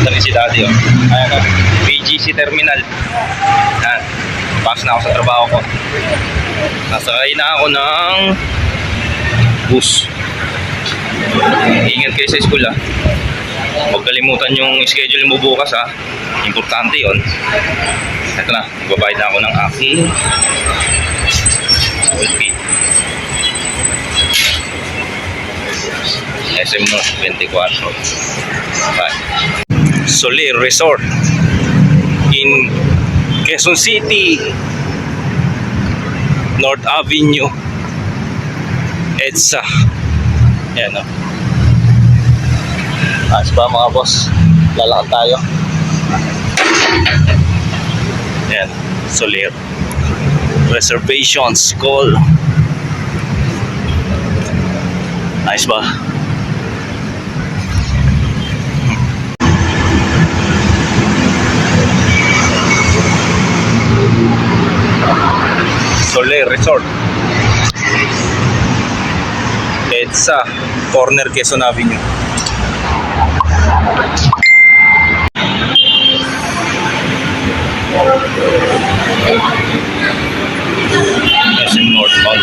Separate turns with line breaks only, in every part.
Dali si daddy, oh. Ayan, oh. BGC Terminal. Ayan. Pasok na ako sa trabaho ko. Nasakay na ako ng bus. Ingat kayo sa school, ah. Huwag kalimutan yung schedule mo bukas, ah. Importante yon. Ito na, magbabayad na ako ng aking school fee. SM North 24. Bye. Soler Resort in Quezon City, North Avenue, EDSA. Ayan, o. Ayos ba mga boss? Lalakad tayo. Ayan, Soler Reservations call. Ayos ba? Soler Resort, EDSA, corner Quezon Avenue. SM North Mall.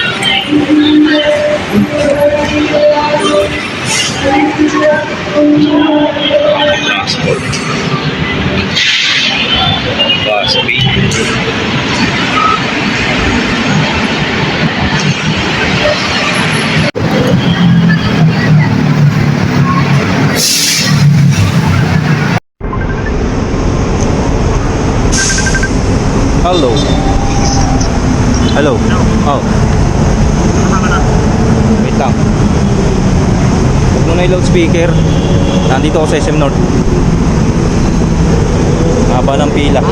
Transport. Bus B. Hello. Hello. Oh. Wait lang. Huwag mo na yung loudspeaker. Nandito ako sa SM North. Haba ng pila.